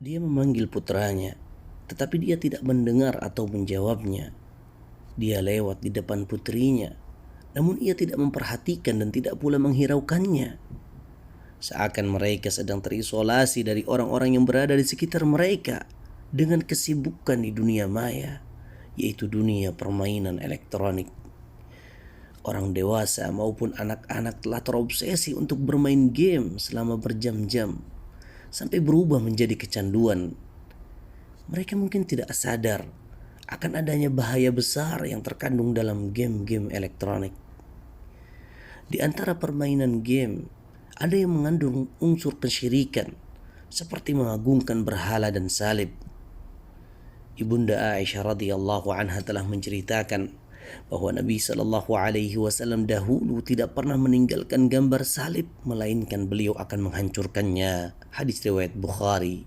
Dia memanggil putranya, tetapi dia tidak mendengar atau menjawabnya. Dia lewat di depan putrinya, namun ia tidak memperhatikan dan tidak pula menghiraukannya. Seakan mereka sedang terisolasi dari orang-orang yang berada di sekitar mereka dengan kesibukan di dunia maya, yaitu dunia permainan elektronik. Orang dewasa maupun anak-anak telah terobsesi untuk bermain game selama berjam-jam, sampai berubah menjadi kecanduan. Mereka mungkin tidak sadar akan adanya bahaya besar yang terkandung dalam game-game elektronik. Di antara permainan game, ada yang mengandung unsur kesyirikan, seperti mengagungkan berhala dan salib. Ibunda Aisyah radhiyallahu anha telah menceritakan bahwa Nabi Shallallahu Alaihi Wasallam dahulu tidak pernah meninggalkan gambar salib, melainkan beliau akan menghancurkannya. Hadis riwayat Bukhari.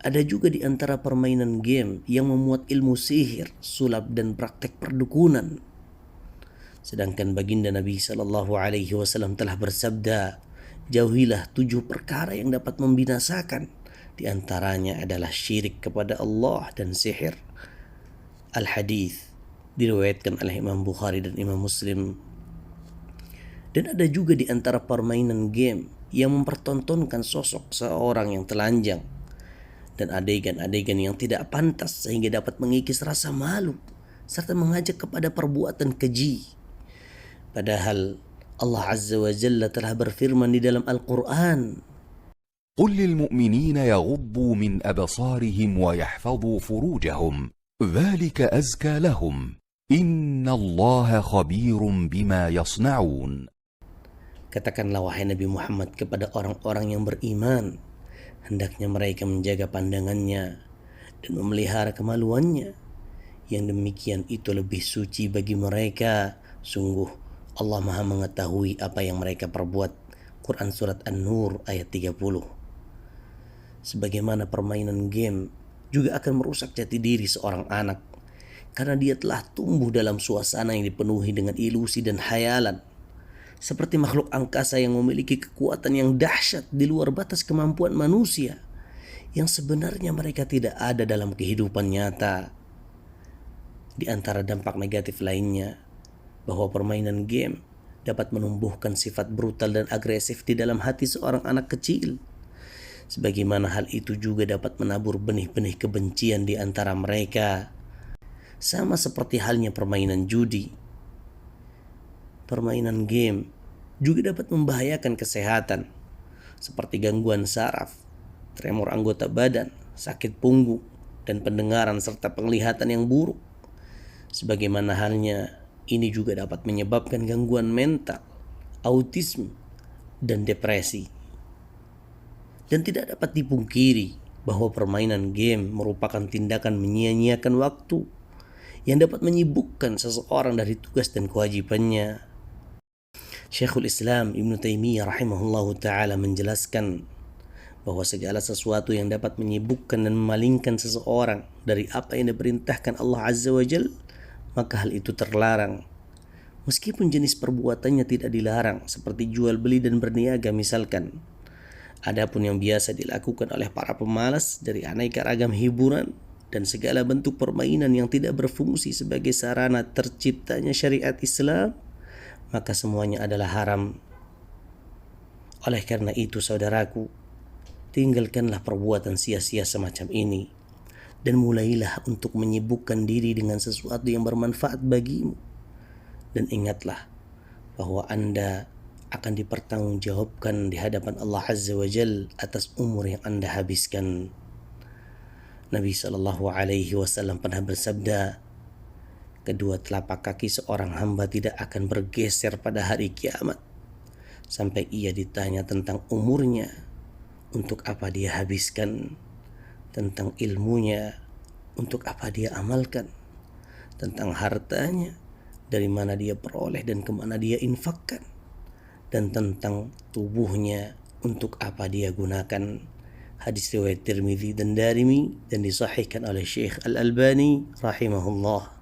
Ada juga di antara permainan game yang memuat ilmu sihir, sulap dan praktek perdukunan. Sedangkan baginda Nabi Shallallahu Alaihi Wasallam telah bersabda, jauhilah 7 perkara yang dapat membinasakan. Di antaranya adalah syirik kepada Allah dan sihir. Al-Hadis diriwayatkan oleh Imam Bukhari dan Imam Muslim. Dan ada juga di antara permainan game yang mempertontonkan sosok seorang yang telanjang dan adegan-adegan yang tidak pantas sehingga dapat mengikis rasa malu serta mengajak kepada perbuatan keji. Padahal Allah Azza wa Jalla telah berfirman di dalam Al-Quran, قل للمؤمنين يغضوا من أبصارهم ويحفظوا فروجهم ذلك أزكى لهم إن الله خبير بما يصنعون. katakanlah wahai Nabi Muhammad kepada orang-orang yang beriman, hendaknya mereka menjaga pandangannya dan memelihara kemaluannya. Yang demikian itu lebih suci bagi mereka. Sungguh Allah Maha mengetahui apa yang mereka perbuat. Quran Surat An-Nur ayat 30. Sebagaimana permainan game juga akan merusak jati diri seorang anak, karena dia telah tumbuh dalam suasana yang dipenuhi dengan ilusi dan khayalan, seperti makhluk angkasa yang memiliki kekuatan yang dahsyat di luar batas kemampuan manusia, yang sebenarnya mereka tidak ada dalam kehidupan nyata. Di antara dampak negatif lainnya, bahwa permainan game dapat menumbuhkan sifat brutal dan agresif di dalam hati seorang anak kecil. Sebagaimana hal itu juga dapat menabur benih-benih kebencian di antara mereka. Sama seperti halnya permainan judi. Permainan game juga dapat membahayakan kesehatan, seperti gangguan saraf, tremor anggota badan, sakit punggung, dan pendengaran serta penglihatan yang buruk. Sebagaimana halnya ini juga dapat menyebabkan gangguan mental, autisme, dan depresi. Dan tidak dapat dipungkiri bahwa permainan game merupakan tindakan menyia-nyiakan waktu yang dapat menyibukkan seseorang dari tugas dan kewajibannya. Syekhul Islam Ibn Taimiyah rahimahullahu ta'ala menjelaskan bahwa segala sesuatu yang dapat menyibukkan dan memalingkan seseorang dari apa yang diperintahkan Allah Azza wa Jalla, maka hal itu terlarang. Meskipun jenis perbuatannya tidak dilarang, seperti jual beli dan berniaga misalkan. Adapun yang biasa dilakukan oleh para pemalas dari aneka ragam hiburan dan segala bentuk permainan yang tidak berfungsi sebagai sarana terciptanya syariat Islam, maka semuanya adalah haram. Oleh karena itu saudaraku, tinggalkanlah perbuatan sia-sia semacam ini dan mulailah untuk menyibukkan diri dengan sesuatu yang bermanfaat bagimu. Dan ingatlah bahwa Anda akan dipertanggungjawabkan di hadapan Allah Azza wa Jal atas umur yang Anda habiskan. Nabi Shallallahu Alaihi Wasallam pernah bersabda, kedua telapak kaki seorang hamba tidak akan bergeser pada hari kiamat sampai ia ditanya tentang umurnya, untuk apa dia habiskan, tentang ilmunya, untuk apa dia amalkan, tentang hartanya, dari mana dia peroleh dan kemana dia infakkan, dan tentang tubuhnya, untuk apa dia gunakan. Hadis riwayat Tirmidzi dan Darimi dan disahihkan oleh Syekh Al-Albani rahimahullah.